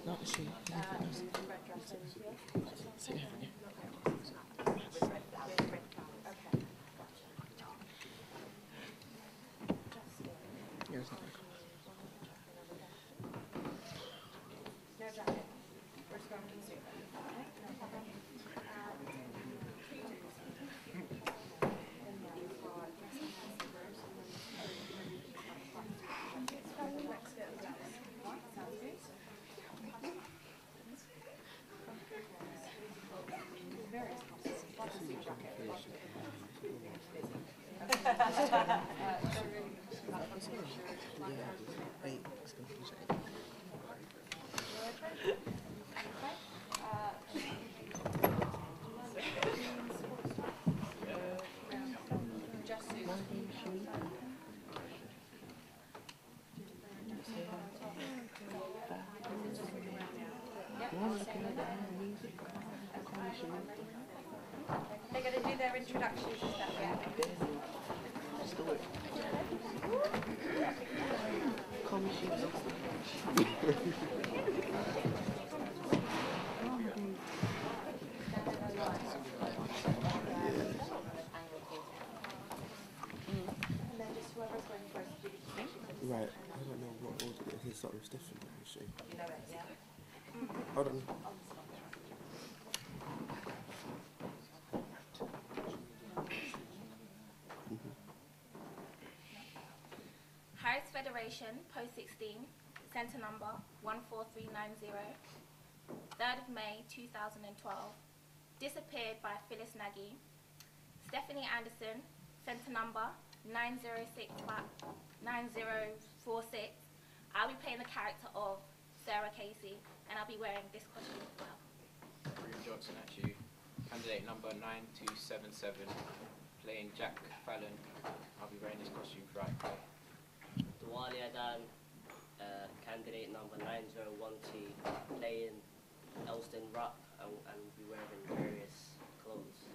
Not she. They're going to do their introductions and stuff, yeah? Let's do it. Call me sheep. Right, I don't know what order it is. Something's different, actually. You know it, yeah? Hold on. Harris Federation, Post 16, Centre Number 14390, 3rd of May 2012. Disappeared by Phyllis Nagy. Stephanie Anderson, Centre Number 9046. I'll be playing the character of Sarah Casey, and I'll be wearing this costume as well. William Johnson at you. Candidate number 9277, playing Jack Fallon. I'll be wearing this costume throughout the day. Diwali Adan, candidate number 9012, playing Elston Rupp, and will be wearing various clothes.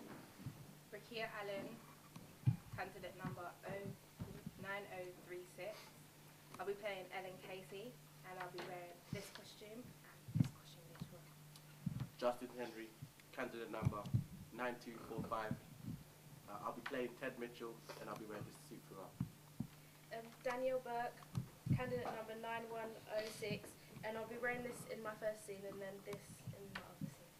Rakia Allen, candidate number 9036. I'll be playing Ellen Casey, and I'll be wearing this costume and this costume later on. Justin Henry, candidate number 9245. I'll be playing Ted Mitchell, and I'll be wearing this suit throughout. Danielle Burke, candidate number 9106, and I'll be wearing this in my first scene and then this in my other scene.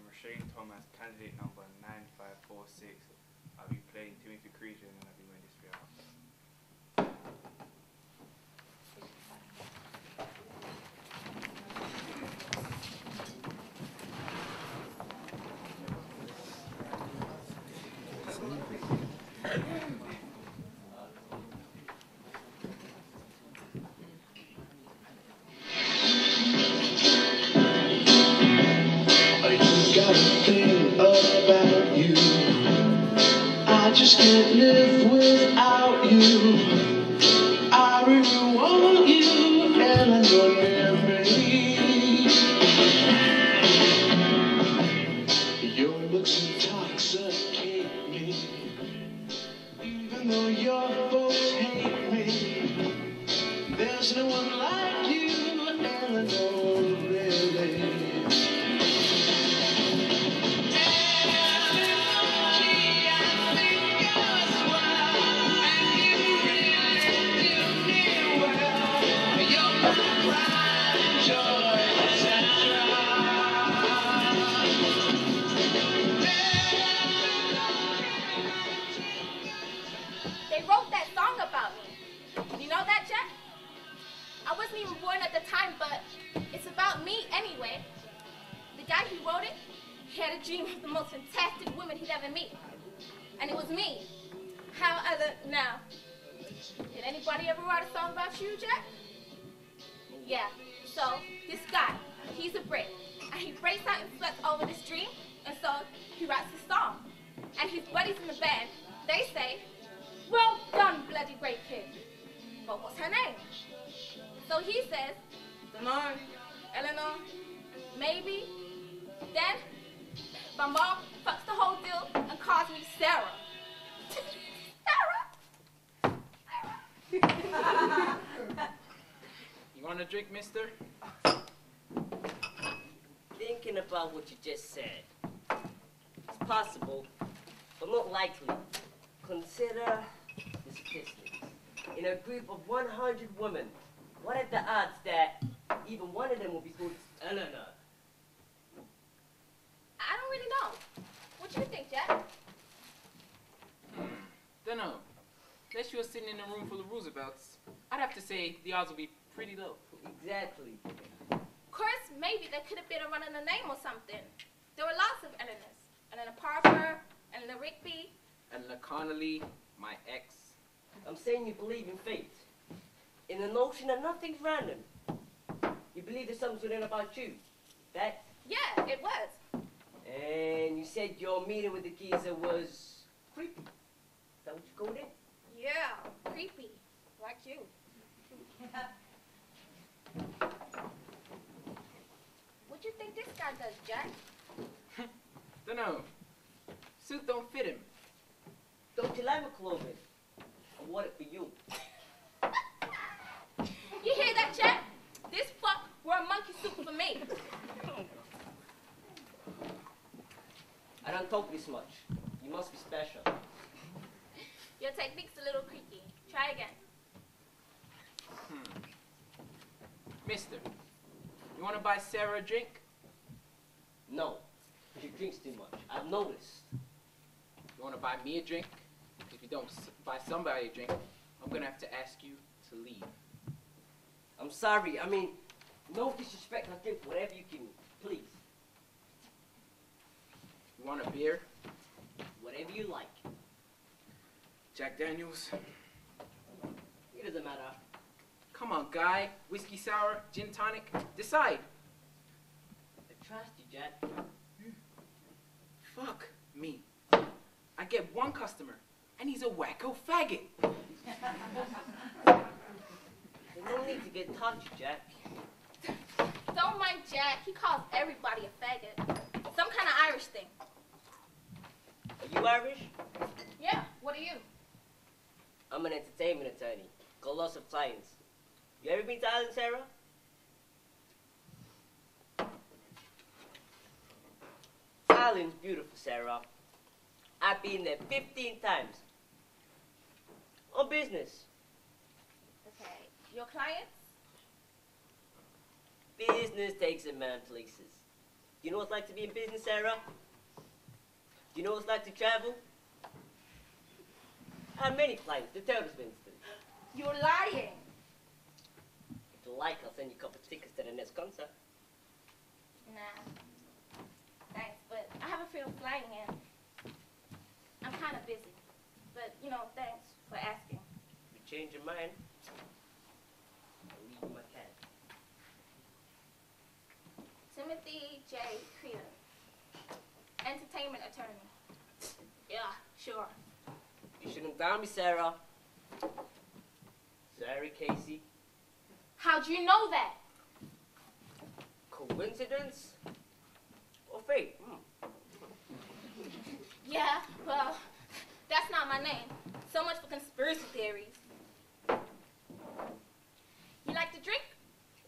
Rashane Thomas, candidate number 9546. I'll be playing Timothy Creason, and I'll be wearing this throughout. I just can't live without you. I really want you, and I know near me. Your looks intoxicate me, even though your folks hate me. There's no one like you, and I know really. They wrote that song about me. You know that, Jack? I wasn't even born at the time, but it's about me anyway. The guy who wrote it, he had a dream of the most fantastic woman he'd ever meet. And it was me. How I look now. Did anybody ever write a song about you, Jack? Yeah. So, this guy, he's a Brit. And he breaks out in sweats over this dream, and so he writes this song. And his buddies in the band, they say, "Well done, bloody great kid." But what's her name? So he says, "Dunno, Eleanor, maybe." Then, my mom fucks the whole deal and calls me Sarah. Sarah? You Want a drink, mister? Thinking about what you just said. It's possible, but not likely. Consider the statistics. In a group of 100 women, what are the odds that even one of them will be called Eleanor? I don't really know. What you think, Jack? Dunno. Unless you're sitting in a room full of Roosevelts, I'd have to say the odds will be pretty low. Exactly. Of course, maybe there could have been a run in the name or something. There were lots of Eleanors. Eleanor Parker, Eleanor Rigby. Eleanor Connolly, my ex. I'm saying you believe in fate. In the notion that nothing's random. You believe there's something to learn about you. That? Yeah, it was. And you said your meeting with the geezer was creepy. Is that what you called it? Yeah, creepy. Like you. What you think this guy does, Jack? Dunno. Suit don't fit him. Don't you like my clothing? I want it for you. You hear that, Jack? This fuck wore a monkey suit for me. I don't talk this much. You must be special. Your technique's a little creaky. Try again. Mister, you want to buy Sarah a drink? No. She drinks too much. I've noticed. You want to buy me a drink? If you don't buy somebody a drink, I'm going to have to ask you to leave. I'm sorry. I mean, no disrespect. I'll drink whatever you give me. Please. You want a beer? Whatever you like. Jack Daniels? It doesn't matter. Come on, guy. Whiskey sour, gin tonic. Decide. I trust you, Jack. Fuck me. I get one customer, and he's a wacko faggot. There's no need to get touchy, Jack. Don't mind Jack. He calls everybody a faggot. Some kind of Irish thing. Are you Irish? Yeah, what are you? I'm an entertainment attorney. Got lots of clients. You ever been to Ireland, Sarah? Ireland's beautiful, Sarah. I've been there 15 times. On business. Okay. Your clients? Business takes a man places. You know what it's like to be in business, Sarah? Do you know what it's like to travel? I have many clients. The total's been through. You're lying. If you like, I'll send you a couple tickets to the next concert. Nah. Thanks, but I have a fear of flying in. I'm kind of busy. But, you know, thanks for asking. If you change your mind, I'll leave you my cat. Timothy J. Creeder. Entertainment attorney. Yeah, sure. You shouldn't doubt me, Sarah. Sarah Casey. How'd you know that? Coincidence? Or fate? Yeah, well, that's not my name. So much for conspiracy theories. You like to drink?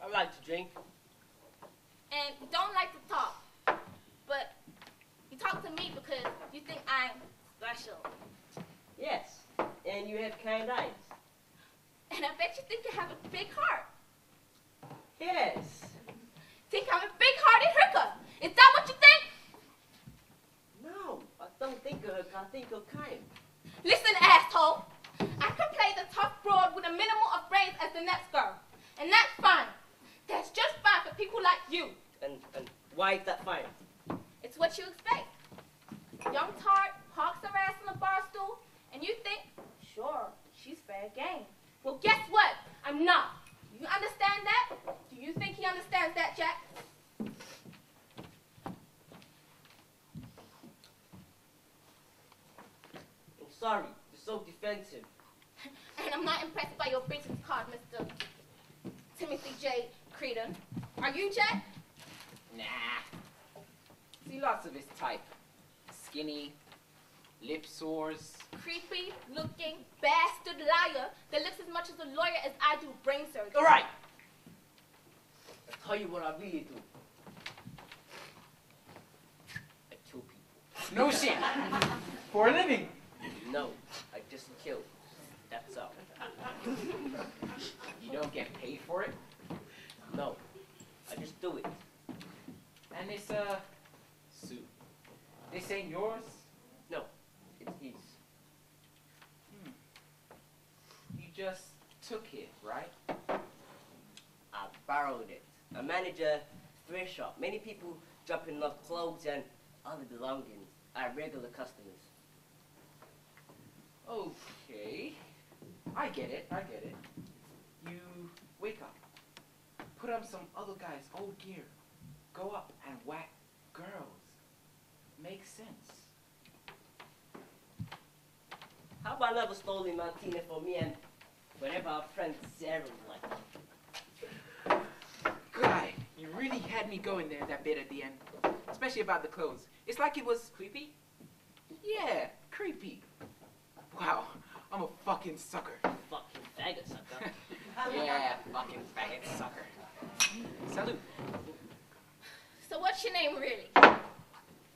I like to drink. And you don't like to talk. But you talk to me because you think I'm special. Yes, and you have kind eyes. And I bet you think you have a big heart. Yes. Think I'm a big-hearted hooker. Is that what you think? No, I don't think of her, I think of kind. Listen, asshole. I can play the tough broad with a minimum of brains as the next girl. And that's fine. That's just fine for people like you. And why is that fine? It's what you expect. Young tart parks her ass on the bar stool, and you think, sure, she's fair game. Well, guess what? I'm not. You understand that? Do you think he understands that, Jack? I'm sorry, you're so defensive. And I'm not impressed by your business card, Mr. Timothy J. Creedon. Are you, Jack? Nah. See lots of his type. Skinny, lip sores. Creepy looking bastard liar that looks as much as a lawyer as I do brain surgery. All right. tell you what I really do. I kill people. No shit. For a living. No, I just kill. That's all. You don't get paid for it. No, I just do it. And this suit. This ain't yours. No, it's his. You just took it, right? I borrowed it. I manage a thrift shop. Many people dropping off clothes and other belongings are regular customers. Okay. I get it. You wake up, put on some other guy's old gear, go up and whack girls. Makes sense. How about another stolen martini for me and whatever our friend Sarah would like? Guy, you really had me going there that bit at the end. Especially about the clothes. It's like it was creepy. Yeah, creepy. Wow, I'm a fucking sucker. Fucking faggot sucker. Yeah, fucking faggot sucker. Salute. So what's your name really?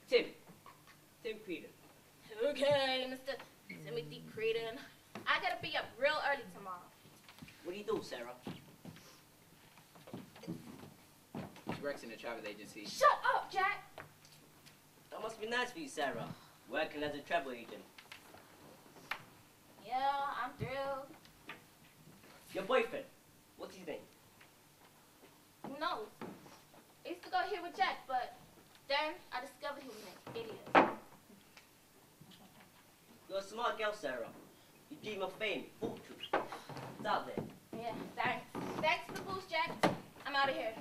Tim Creedon. Okay, Mr. Timothy Creedon. I gotta be up real early tomorrow. What do you do, Sarah? She works in a travel agency. Shut up, Jack! That must be nice for you, Sarah, working as a travel agent. Yeah, I'm thrilled. Your boyfriend, what's his name? Who knows? I used to go here with Jack, but then I discovered he was an idiot. You're a smart girl, Sarah. You dream of fame, fortune. It's out there. Yeah, thanks. Thanks for the boost, Jack. I'm out of here.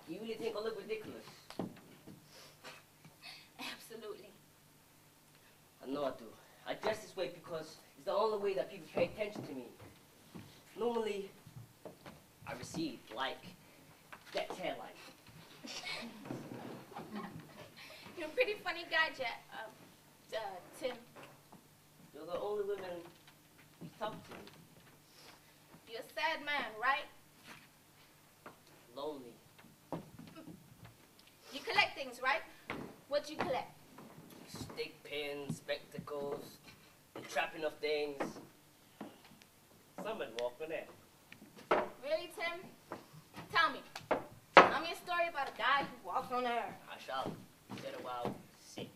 You really think I look ridiculous? Absolutely. I know I do. I dress this way because it's the only way that people pay attention to me. Normally, I receive, like, that hairline. You're a pretty funny guy, Jack. Tim. You're the only woman you talk to. You're a sad man, right? Lonely. You collect things, right? What you collect? Stick pins, spectacles, the trapping of things. Somebody walked on there. Really, Tim? Tell me. Tell me a story about a guy who walks on air. I shall. Get a while. Sit.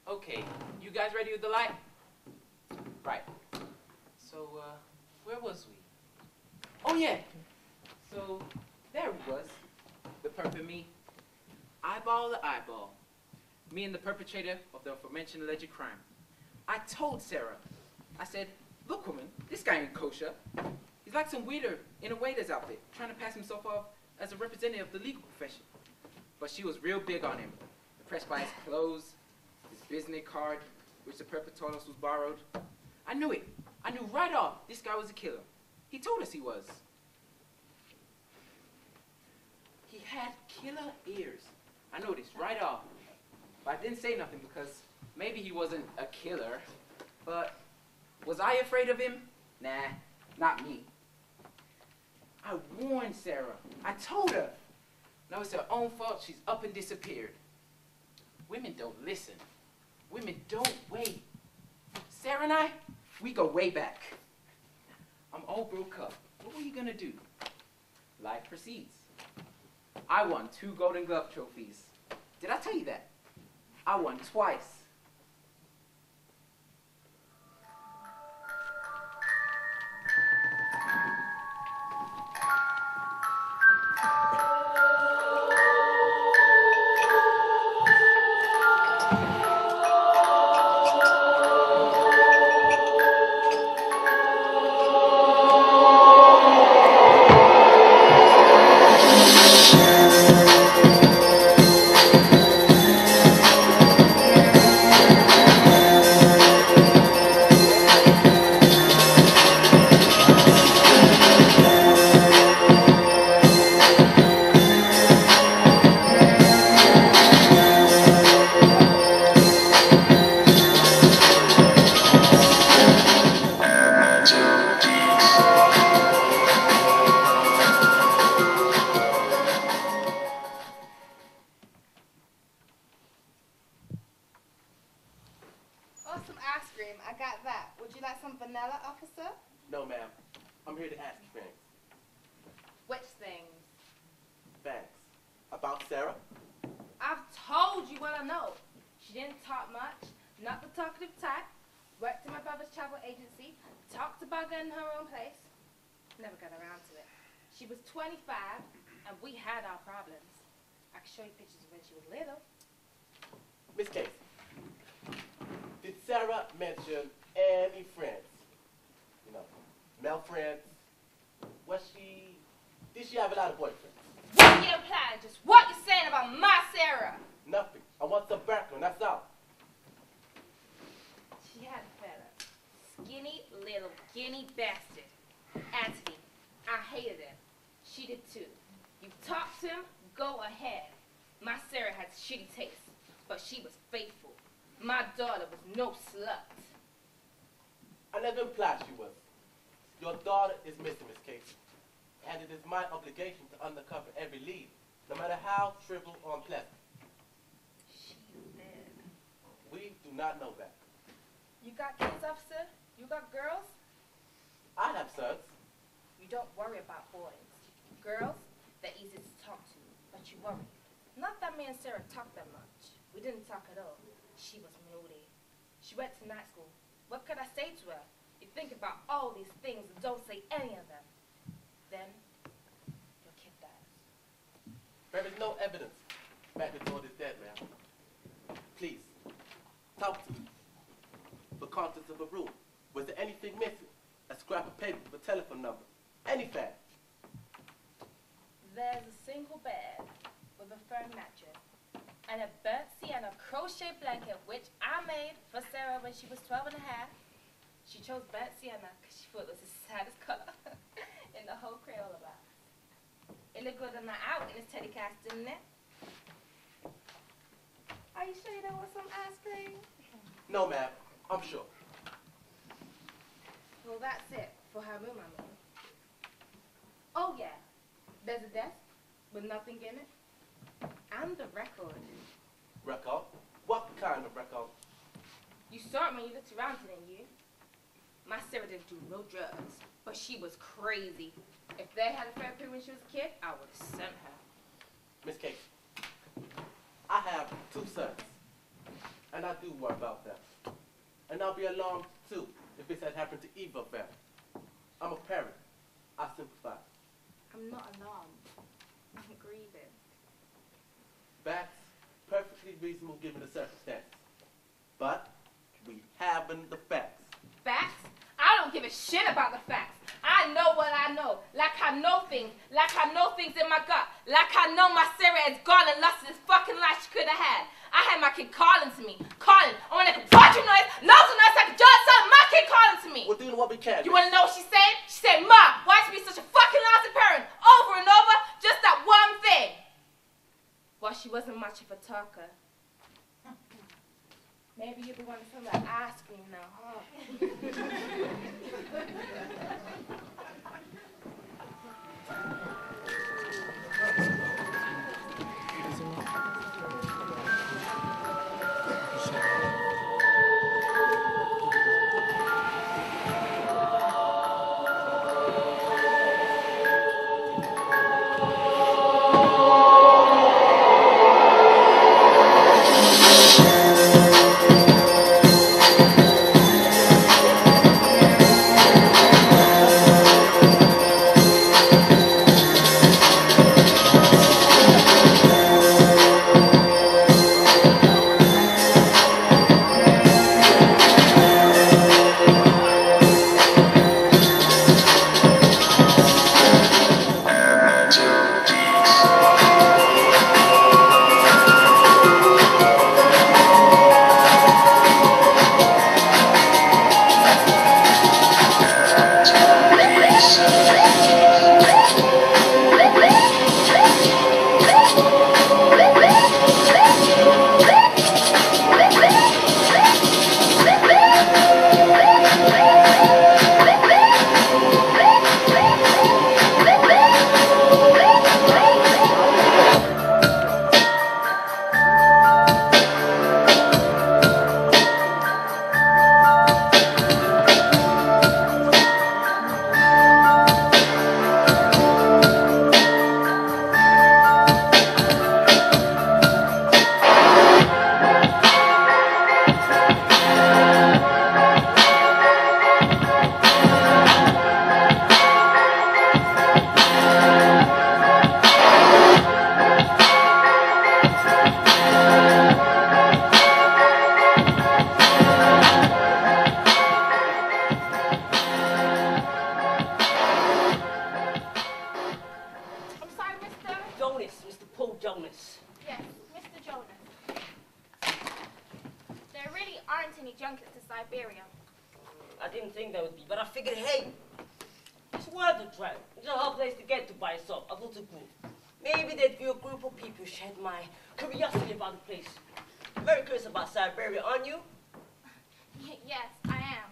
Okay, you guys ready with the light? Right. So, where was we? Oh yeah! So, there it was. The perp and me. Eyeball to eyeball. Me and the perpetrator of the aforementioned alleged crime. I told Sarah. I said, look woman, this guy ain't kosher. He's like some weirdo in a waiter's outfit, trying to pass himself off as a representative of the legal profession. But she was real big on him. Impressed by his clothes, his business card, which the perp told us was borrowed. I knew it. I knew right off this guy was a killer. He told us he was. He had killer ears. I noticed right off. But I didn't say nothing because maybe he wasn't a killer. But was I afraid of him? Nah, not me. I warned Sarah. I told her. Now it's her own fault she's up and disappeared. Women don't listen. Women don't wait. Sarah and I, we go way back. I'm all broke up. What were you gonna do? Life proceeds. I won 2 Golden Glove trophies. Did I tell you that? I won twice. cream. I got that. Would you like some vanilla, officer? No, ma'am. I'm here to ask you things. Which things? Thanks. About Sarah? I've told you what I know. She didn't talk much, not the talkative type, worked in my brother's travel agency, talked about getting her own place. Never got around to it. She was 25, and we had our problems. I can show you pictures of when she was little. Miss Casey, did Sarah mention any friends? You know, male friends? Did she have a lot of boyfriends? What you implying? Just what you saying about my Sarah? Nothing. I want some background, that's all. She had a fella. Skinny little guinea bastard. Anthony. I hated him. She did too. You talked to him, go ahead. My Sarah had shitty taste, but she was faithful. My daughter was no slut. I never implied she was. Your daughter is missing, Miss Casey. And it is my obligation to uncover every lead, no matter how trivial or unpleasant. She's dead. We do not know that. You got kids, officer? You got girls? I have sons. You don't worry about boys. Girls, they're easy to talk to, but you worry. Not that me and Sarah talked that much. We didn't talk at all. She was moody. She went to night school. What could I say to her? You think about all these things and don't say any of them. Then, your kid dies. There is no evidence Matt is dead, ma'am. Please, talk to me. The contents of a room. Was there anything missing? A scrap of paper with a telephone number? Any fact? There's a single bed with a firm mattress and a burnt sienna crochet blanket which I made for Sarah when she was 12 and a half. She chose burnt sienna because she thought it was the saddest color in the whole Crayola box. It looked good on the out in his teddy cast, didn't it? Are you sure you don't want some ice cream? No, ma'am. I'm sure. Well, that's it for her room, I mean. Oh, yeah. There's a desk with nothing in it. And the record. Record? What kind of record? You saw it when you looked around, didn't you? My Sarah didn't do no drugs, but she was crazy. If they had a therapy when she was a kid, I would have sent her. Miss Casey, I have 2 sons, and I do worry about them. And I'll be alarmed, too, if this had happened to either of them. I'm a parent. I sympathize. I'm not alarmed. I'm grieving. That's perfectly reasonable given the circumstances. But we haven't the facts. Facts? I don't give a shit about the facts. I know what I know. Like I know things. Like I know things in my gut. Like I know my Sarah has gone and lost this fucking life she could have had. I had my kid calling to me. Calling. I want to make a bunch of noise, loads of noise, like a John son. My kid calling to me. We're doing what we can. You want to know what she said? She said, Ma, why is you be such a fucking lousy parent? Over and over, just that one thing. Well, she wasn't much of a talker. Maybe you'll be wanting some of that ice cream now, huh? me junkets to Siberia. I didn't think that would be, but I figured, hey, it's worth a try. It's a hard place to get to by yourself, a little group. Maybe there'd be a group of people who shared my curiosity about the place. Very curious about Siberia, aren't you? Yes, I am.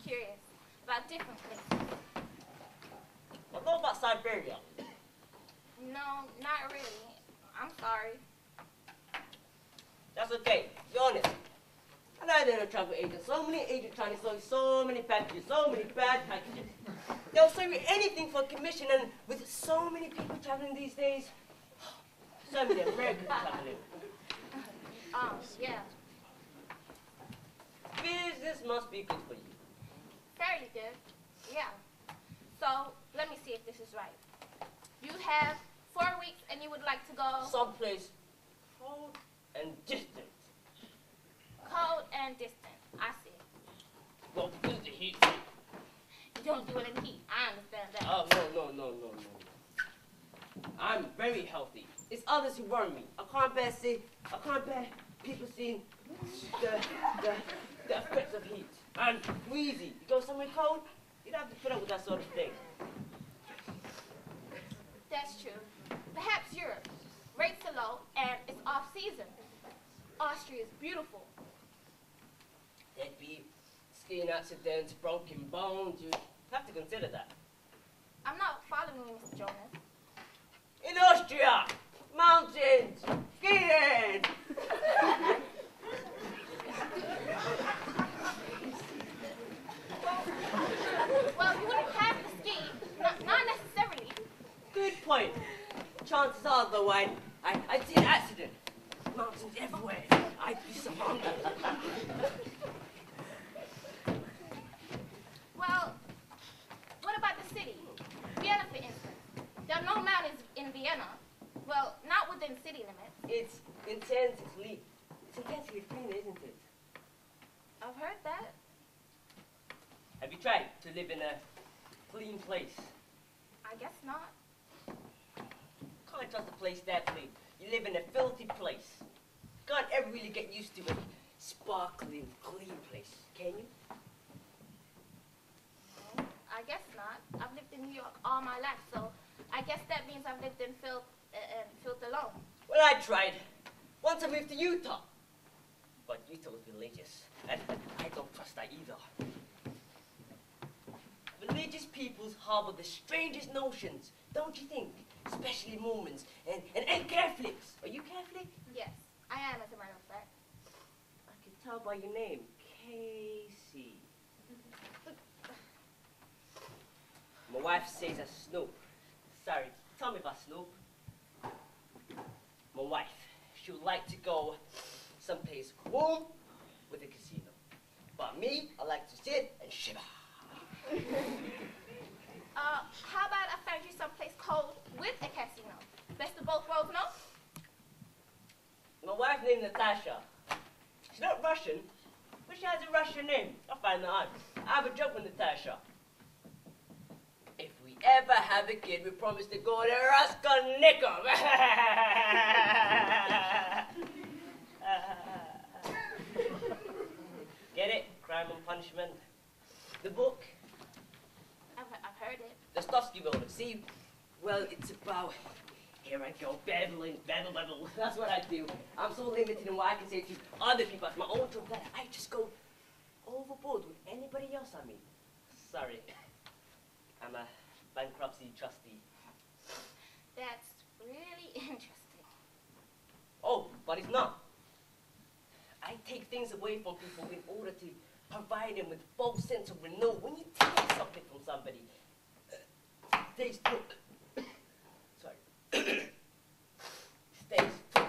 Curious about different places. What about Siberia? No, not really. I'm sorry. That's okay. Be honest. And I did a travel agent. So many agents trying to sell you so many packages, so many bad packages. They'll sell you anything for a commission, and with so many people traveling these days, so many Americans traveling. Yeah. Business must be good for you. Fairly good. Yeah. So, let me see if this is right. You have 4 weeks and you would like to go Someplace cold and distant. cold and distant. I see. Well, because the heat. You don't do it in heat. I understand that. Oh, no. I'm very healthy. It's others who worry me. I can't bear people seeing the effects of heat. I'm wheezy. You go somewhere cold, you'd have to put up with that sort of thing. That's true. Perhaps Europe. Rates are low and it's off season. Austria is beautiful. There'd be skiing accidents, broken bones. You'd have to consider that. I'm not following you, Mr. Jonas. In Austria, mountains, skiing. Well, you wouldn't have to ski. Not necessarily. Good point. Chances are, though, I'd see an accident. Mountains everywhere. I'd be surrounded. Well, what about the city? Vienna, for instance. There are no mountains in Vienna. Well, not within city limits. It's intensely clean, isn't it? I've heard that. Have you tried to live in a clean place? I guess not. Can't trust a place that clean. You live in a filthy place. Can't ever really get used to a sparkling, clean place, can you? I guess not. I've lived in New York all my life, so I guess that means I've lived in filth alone. Well, I tried. Once I moved to Utah. But Utah was religious, and I don't trust that either. Religious peoples harbor the strangest notions, don't you think? Especially Mormons and Catholics. Are you Catholic? Yes, I am, as a matter of fact. I can tell by your name, Casey. My wife says I snoop. Sorry, tell me if I snoop. My wife, she would like to go someplace warm with a casino. But me, I like to sit and shiver. How about I find you someplace cold with a casino? Best of both worlds, no? My wife's named Natasha. She's not Russian, but she has a Russian name. I find that odd. I have a joke with Natasha. If we ever have a kid, we promise to go to Raskolnikov. Get it? Crime and Punishment. The book. I've heard it. The Dostoevsky wrote it. See? Well, it's about... Here I go, babbling, babble. That's what I do. I'm so limited in what I can say to other people as my own joke that I just go overboard with anybody else I meet. Sorry. I'm a bankruptcy trustee. That's really interesting. Oh, but it's not. I take things away from people in order to provide them with false sense of renewal. When you take something from somebody, stays put. Sorry. Stays put.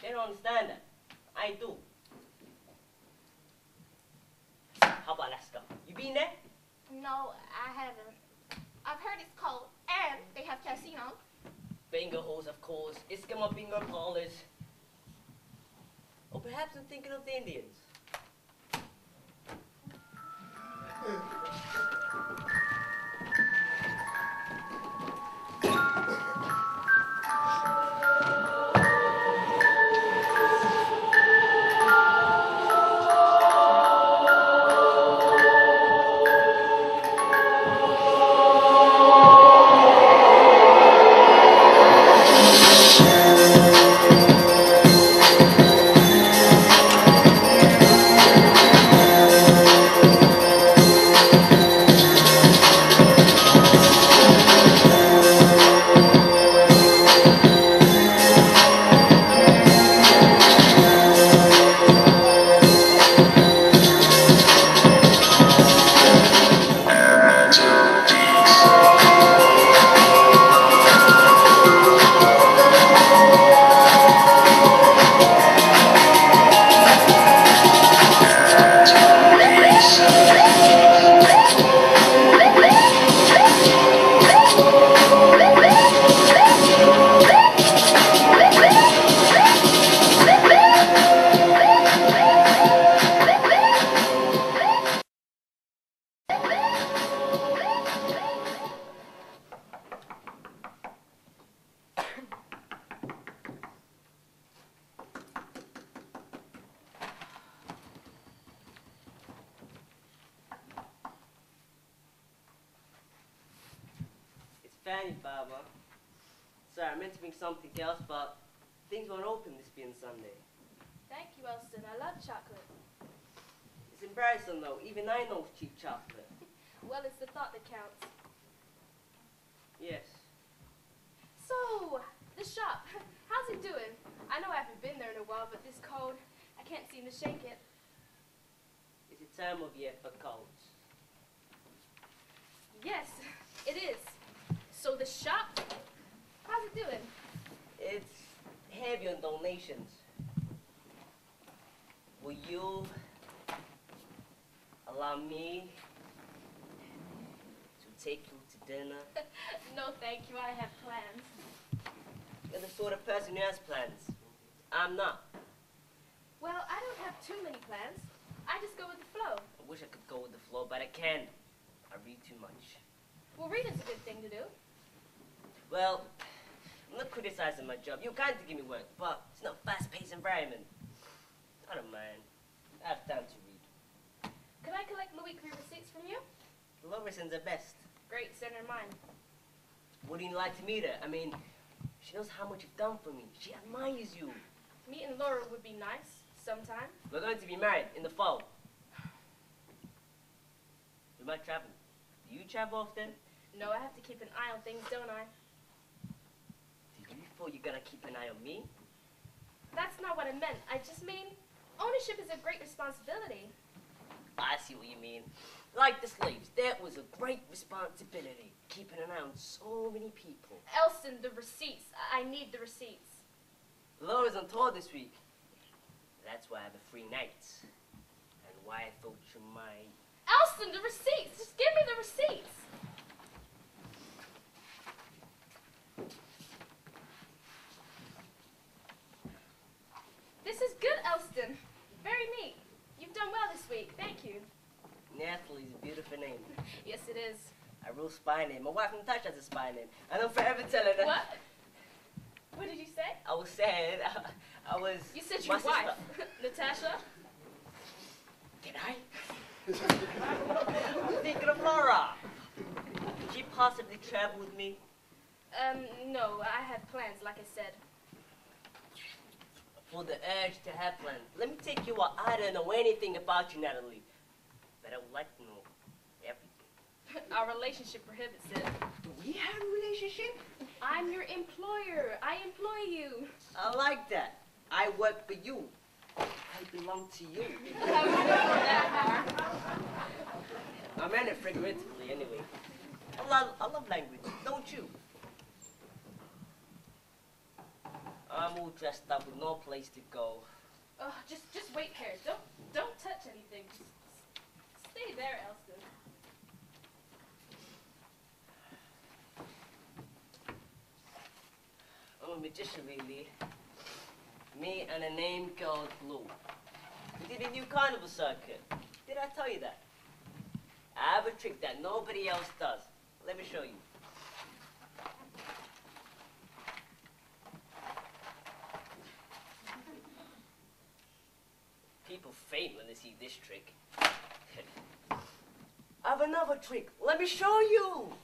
They don't understand that. I do. How about Alaska? You been there? No, I haven't. I've heard it's cold, and they have casinos. Bingo halls, of course. Eskimo bingo parlors. Or perhaps I'm thinking of the Indians. Fanny, Baba. Sorry, I meant to bring something else, but things won't open this being Sunday. Thank you, Elston. I love chocolate. It's embarrassing though, even I know it's cheap chocolate. Well, it's the thought that counts. Yes. So, the shop. How's it doing? I know I haven't been there in a while, but this cold, I can't seem to shake it. It's a time of year for colds. Yes, it is. So the shop, how's it doing? It's heavy on donations. Will you allow me to take you to dinner? No, thank you. I have plans. You're the sort of person who has plans. I'm not. Well, I don't have too many plans. I just go with the flow. I wish I could go with the flow, but I can't. I read too much. Well, reading's a good thing to do. Well, I'm not criticizing my job. You're kind to give me work, but it's not a fast-paced environment. I don't mind. I have time to read. Could I collect the weekly receipts from you? Loverson's the best. Great, send her mine. Wouldn't you like to meet her? I mean, she knows how much you've done for me. She admires you. Meeting Laura would be nice, sometime. We're going to be married in the fall. We might travel. Do you travel often? No, I have to keep an eye on things, don't I? Do you feel you gotta keep an eye on me? That's not what I meant. I just mean, ownership is a great responsibility. I see what you mean. Like the slaves, that was a great responsibility. Keeping an eye on so many people. Elston, the receipts. I need the receipts. Laura's on tour this week. That's why I have a free night. And why I thought you might... Elston, the receipts! Just give me the receipts! This is good, Elston. Very neat. You've done well this week. Thank you. Natalie's a beautiful name. Yes, it is. A real spy name. My wife Natasha has a spy name. And I'm forever telling her... What? What did you say? I was saying... I was... You said my your wife. sister- Natasha? Did I? I'm thinking of Laura. Could she possibly travel with me? No. I have plans, like I said. For the urge to have plans. Let me take you out. I don't know anything about you, Natalie. But I would like to know everything. Our relationship prohibits it. Do we have a relationship? I'm your employer. I employ you. I like that. I work for you. I belong to you. I wouldn't go that far. I meant it figuratively, anyway. I love language, don't you? I'm all dressed up with no place to go. Oh, just wait here. Don't touch anything. Just stay there, Elston. I'm a magician, really. Me and a name called Blue. We did a new carnival circuit. Did I tell you that? I have a trick that nobody else does. Let me show you. People faint when they see this trick. I have another trick. Let me show you.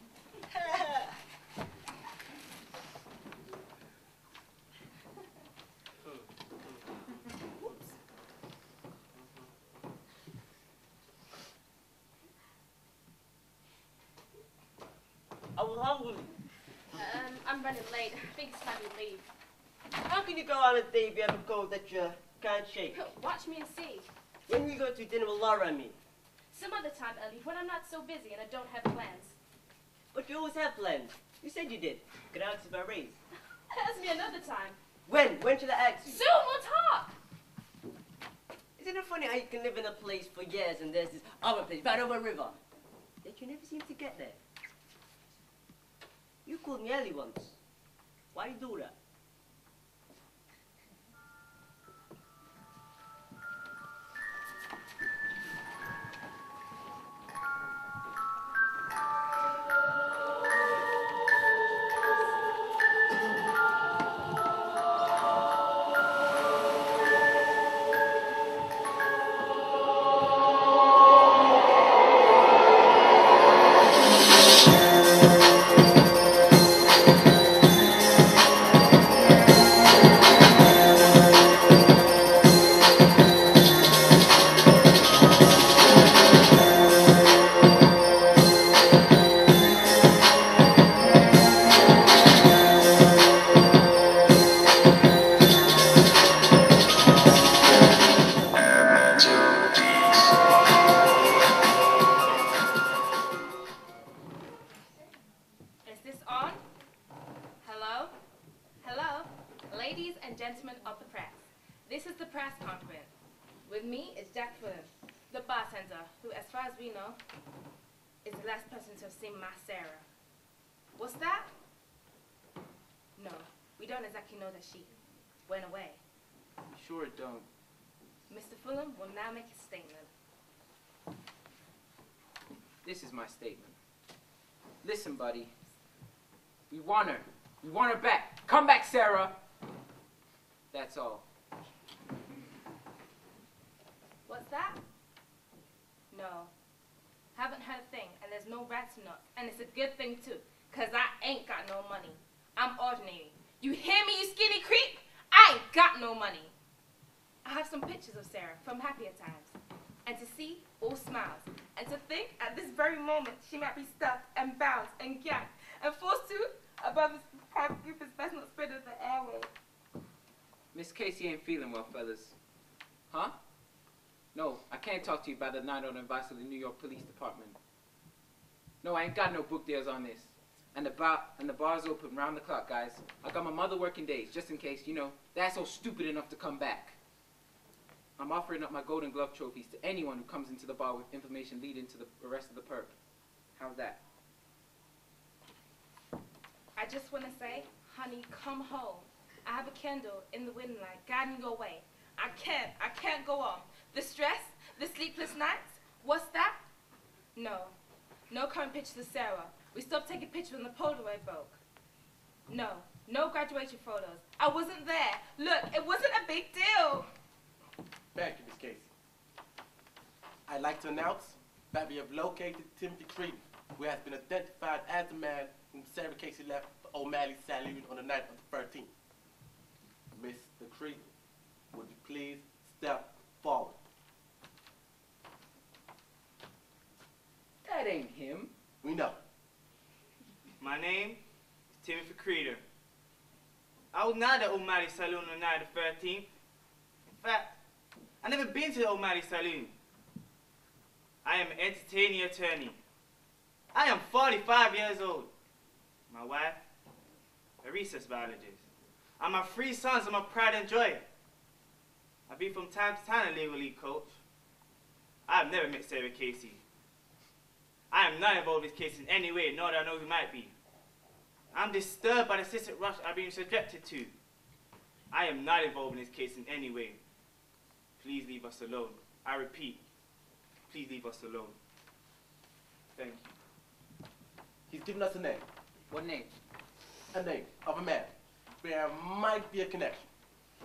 I was hungry. I'm running late. I think it's time to leave. How can you go on a date if you have a cold that you can't shake? Watch me and see. When will you go to dinner with Laura and me? Some other time, Ellie, when I'm not so busy and I don't have plans. But you always have plans. You said you did. Could I ask you about a raise? Ask me another time. When? When should I ask you? Soon, we'll talk. Isn't it funny how you can live in a place for years and there's this other place right over a river that you never seem to get there? You called me Ellie once. Why you do that? of the press. This is the press conference. With me is Jack Fulham, the bartender, who, as far as we know, is the last person to have seen my Sarah. What's that? No, we don't exactly know that she went away. You sure don't. Mr. Fulham will now make his statement. This is my statement. Listen, buddy. We want her. We want her back. Come back, Sarah. That's all. What's that? No. Haven't heard a thing, and there's no rats nuts. And it's a good thing, too, because I ain't got no money. I'm ordinary. You hear me, you skinny creep? I ain't got no money. I have some pictures of Sarah from happier times. And to see, all smiles. And to think, at this very moment, she might be stuffed and bound and gagged and forced to, above his private group, his best not spread of the airway. Miss Casey ain't feeling well, fellas. Huh? No, I can't talk to you about the night on advice of the New York Police Department. No, I ain't got no book deals on this. And the bar's open round the clock, guys. I got my mother working days, just in case, you know, that's so stupid enough to come back. I'm offering up my Golden Glove trophies to anyone who comes into the bar with information leading to the arrest of the perp. How's that? I just want to say, honey, come home. I have a candle in the wind light guiding your way. I can't go on. The stress, the sleepless nights, what's that? No current pictures of Sarah. We stopped taking pictures when the Polaroid broke. No graduation photos. I wasn't there. Look, it wasn't a big deal. Thank you, Miss Casey. I'd like to announce that we have located Timothy Creed, who has been identified as the man whom Sarah Casey left for O'Malley's saloon on the night of the 13th. Mr. Creed, would you please step forward? That ain't him. We know. My name is Timothy Creeder. I was not at O'Malley's saloon on the night of the 13th. In fact, I've never been to the O'Malley saloon. I am an entertaining attorney. I am 45 years old. My wife, a research biologist. And my 3 sons are my pride and joy. I've been from time to time a legal league coach. I have never met Sarah Casey. I am not involved in this case in any way, nor do I know who might be. I'm disturbed by the systemic rush I've been subjected to. I am not involved in this case in any way. Please leave us alone. I repeat, please leave us alone. Thank you. He's given us a name. What name? A name of a man. There might be a connection.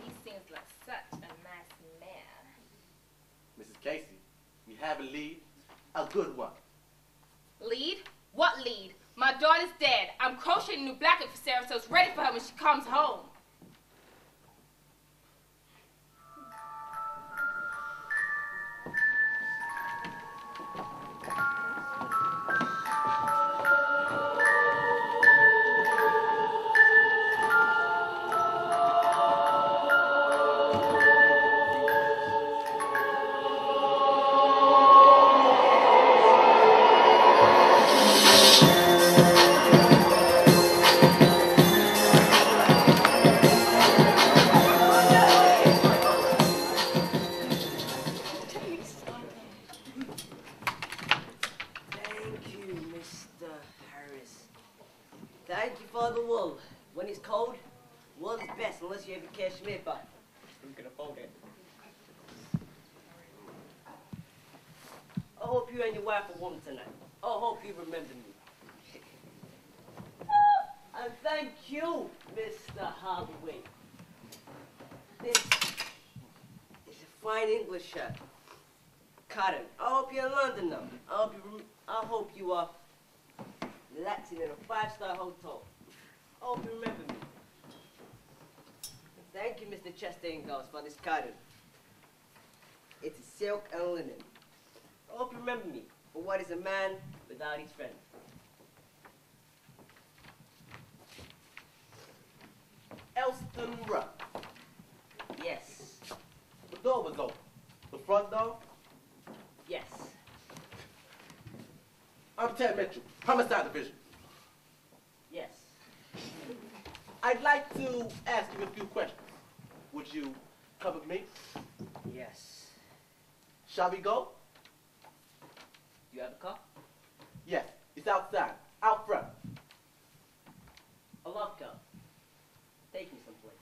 He seems like such a nice man. Mrs. Casey, we have a lead, a good one. Lead? What lead? My daughter's dead. I'm crocheting a new blanket for Sarah so it's ready for her when she comes home. Thank you for the wool. When it's cold, wool's best unless you have a cashmere button. Who can afford it? I hope you and your wife are warm tonight. I hope you remember me. And thank you, Mr. Holloway. This is a fine English shirt. Cotton. I hope you're in London now. I hope you are relaxing in a 5-star hotel. I hope you remember me. Thank you, Mr. Chastain Gauss, for this cotton. It's silk and linen. I hope you remember me for what is a man without his friends. Elston Rudd. Yes. The door was open. The front door? Yes. I'm Ted Mitchell, Homicide Division. Yes. I'd like to ask you a few questions. Would you come with me? Yes. Shall we go? You have a car? Yes, it's outside, out front. A love car. Take me someplace.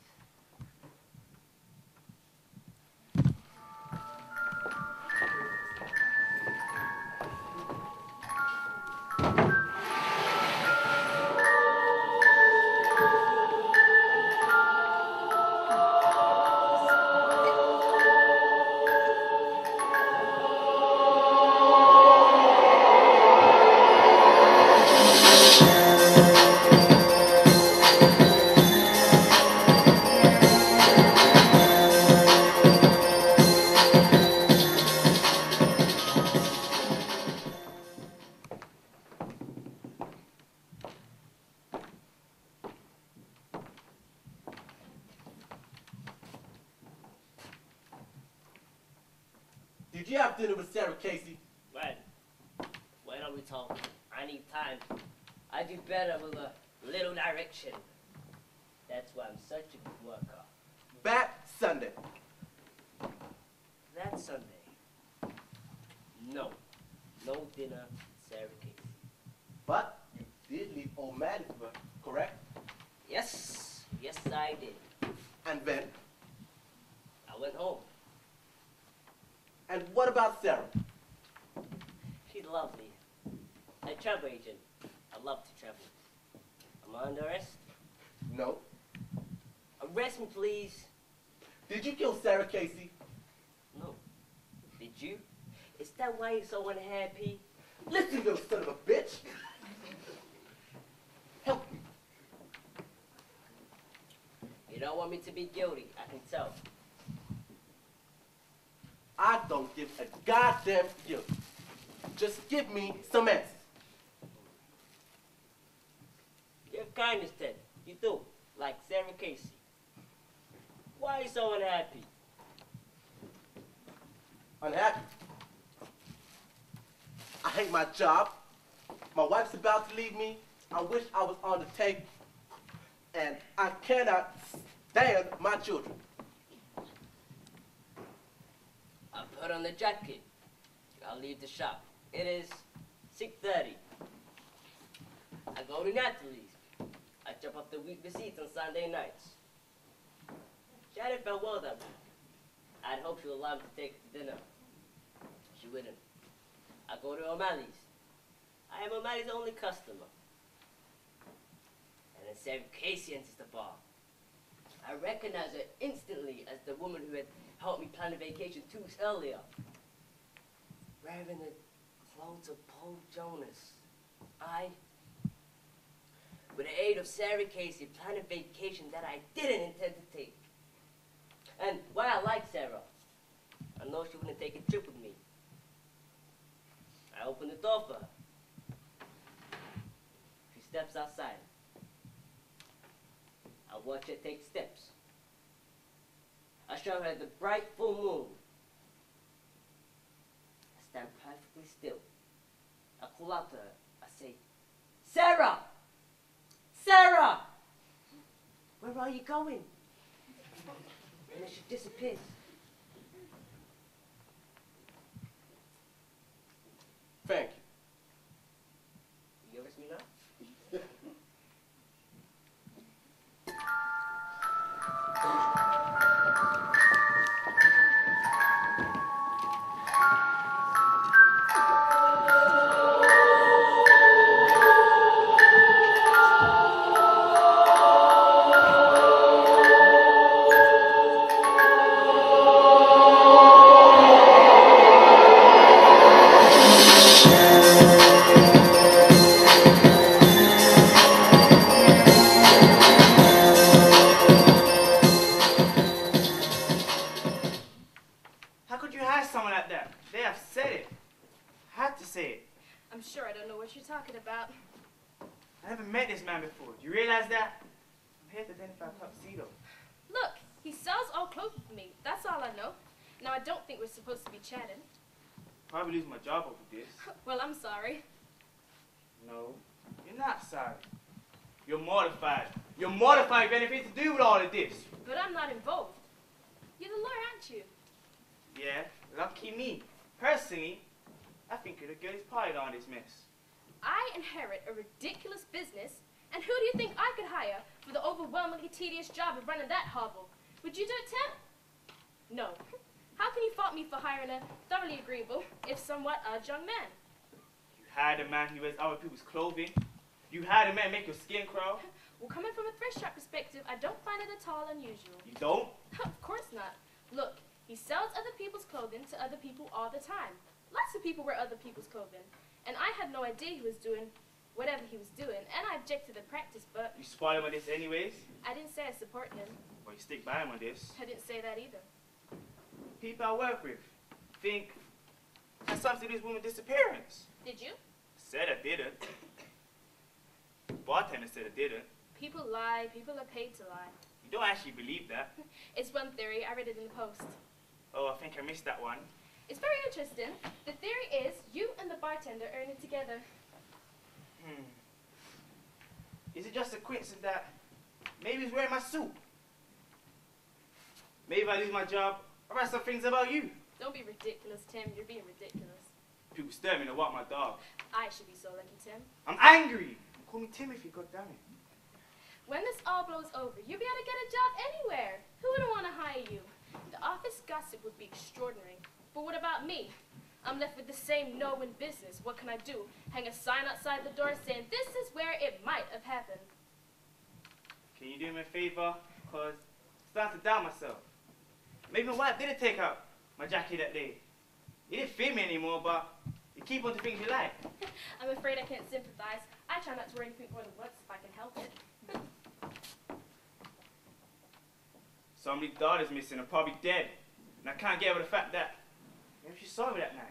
Did you have dinner with Sarah Casey? When are we talking? I need time. I do better with a little direction. That's why I'm such a good worker. That Sunday. That Sunday. No. No dinner, Sarah Casey. But you did leave O'Malley's work, correct? Yes. Yes, I did. And then? I went home. And what about Sarah? She's lovely. A travel agent. I love to travel. Am I under arrest? No. Arrest me, please. Did you kill Sarah Casey? No. Did you? Is that why you're so unhappy? Listen, you little son of a bitch. Help me. You don't want me to be guilty, I can tell. I don't give a goddamn guilt. Just give me some answers. You have kindness, Ted. You do. Like Sarah Casey. Why are you so unhappy? Unhappy. I hate my job. My wife's about to leave me. I wish I was on the tape. And I cannot stand my children. I put on the jacket. I'll leave the shop. It is 6:30. I go to Natalie's. I chop up the week receipts on Sunday nights. Janet felt well that week. I'd hoped she would allow me to take her to dinner. She wouldn't. I go to O'Malley's. I am O'Malley's only customer. And then Sarah Casey enters the bar. I recognize her instantly as the woman who had helped me plan a vacation 2 weeks earlier. Wearing the clothes of Paul Jonas. I, with the aid of Sarah Casey, planned a vacation that I didn't intend to take. And while I like Sarah, I know she wouldn't take a trip with me. I open the door for her. She steps outside. I watch her take steps. I show her the bright full moon. I stand perfectly still. I call out to her. I say, Sarah! Sarah! Where are you going? And then she disappears. Thank you. You arrest me now? How could you hire someone like that? They have said it. Had to say it. I'm sure I don't know what you're talking about. I never met this man before. Do you realize that? I'm here to identify a tuxedo. Look, he sells all clothes with me. That's all I know. Now, I don't think we're supposed to be chatting. Probably lose my job over this. Well, I'm sorry. No, you're not sorry. You're mortified. You're mortified if anything to do with all of this. But I'm not involved. lucky me. Personally, I think you're the girl's part on this mess. I inherit a ridiculous business, and who do you think I could hire for the overwhelmingly tedious job of running that hovel? Would you do it, Tim? No. How can you fault me for hiring a thoroughly agreeable, if somewhat odd young man? You hired a man who wears other people's clothing. You hired a man make your skin crawl. Well, coming from a thrift shop perspective, I don't find it at all unusual. You don't? Of course not. Look, he sells other people's clothing to other people all the time. Lots of people wear other people's clothing. And I had no idea he was doing whatever he was doing, and I object to the practice, but... You spoil him on this anyways? I didn't say I support him. Well, you stick by him on this. I didn't say that either. People I work with think that's something to do with this woman's disappearance. Did you? Said I didn't. Bartender said I didn't. People lie. People are paid to lie. You don't actually believe that. It's one theory. I read it in the Post. Oh, I think I missed that one. It's very interesting. The theory is you and the bartender earn it together. Is it just a coincidence that maybe he's wearing my suit? Maybe if I lose my job, I'll write some things about you. Don't be ridiculous, Tim. You're being ridiculous. People stare at me and want my dog. I should be so lucky, Tim. I'm angry. Call me Timothy, goddammit. When this all blows over, you'll be able to get a job anywhere. Who wouldn't want to hire you? The office gossip would be extraordinary. But what about me? I'm left with the same no-win business. What can I do? Hang a sign outside the door saying this is where it might have happened. Can you do me a favor? Because I'm starting to doubt myself. Maybe my wife didn't take out my jacket that day. It didn't fit me anymore, but you keep on the things you like. I'm afraid I can't sympathize. I try not to wear anything more than once if I can help it. Somebody's daughter's missing and probably dead. And I can't get over the fact that maybe she saw me that night.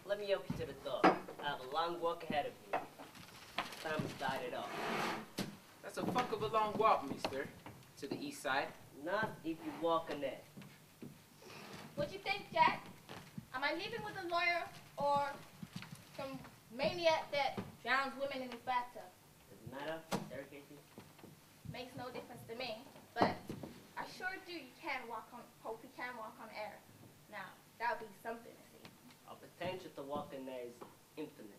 Let me help you to the door. I have a long walk ahead of me. Time to start it off. That's a fuck of a long walk, mister. To the east side. Not if you walk in there. What do you think, Jack? Am I leaving with a lawyer or some maniac that drowns women in his bathtub? Doesn't matter. Derrick, Makes no difference to me, but I sure do hope you can walk on air. Now, that would be something to see. our potential to walk in there is infinite.